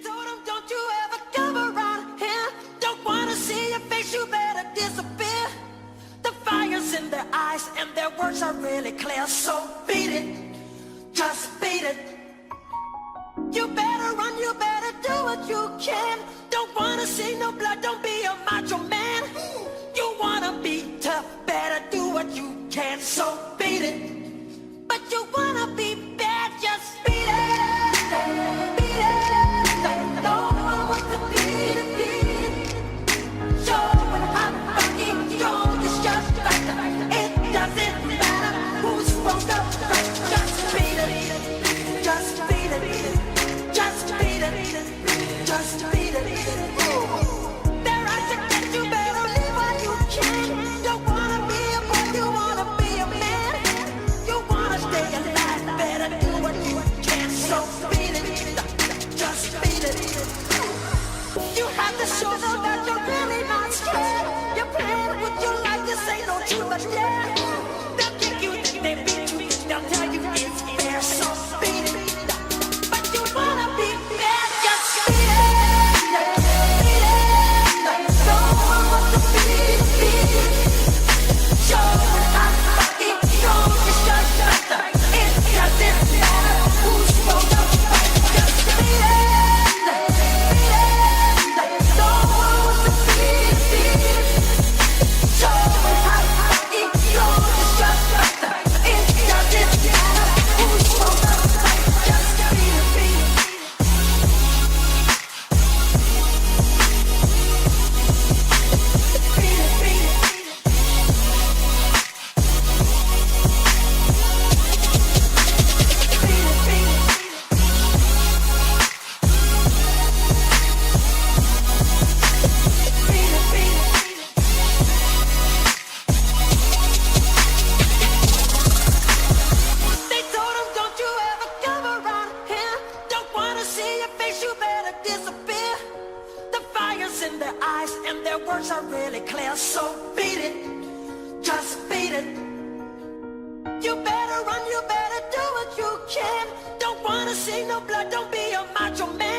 told him, don't you ever come around here. Don't wanna see your face, you better disappear. The fire's in their eyes and their words are really clear. So beat it, just beat it. You better run, you better do what you can. Don't wanna see no blood, don't be a macho man. You wanna be tough, better do what you can. So beat it, but you wanna be bad, just beat it. Beat it, no one wants to beat it, beat it. Show it how fucking strong it's just like that. It doesn't matter who's wrong, just beat it, just beat it, just beat it, just beat it. They're out to get you, better leave while you can. You wanna be a boy, you wanna be a man. You wanna stay alive, better do what you can. So beat it, just beat it. You have to show them that you're really not scared. You're playing with your life, this ain't no truth or dare. They'll kick you, then they beat you, they'll tell you it's fair. So beat it, but you wanna be bad, just beat it. Beat it, no one wants to beat it. Show it how fucking strong it's just like that. It doesn't matter who's wrong, just beat it. In their eyes and their words are really clear. So beat it, just beat it. You better run, you better do what you can. Don't wanna see no blood, don't be a macho man.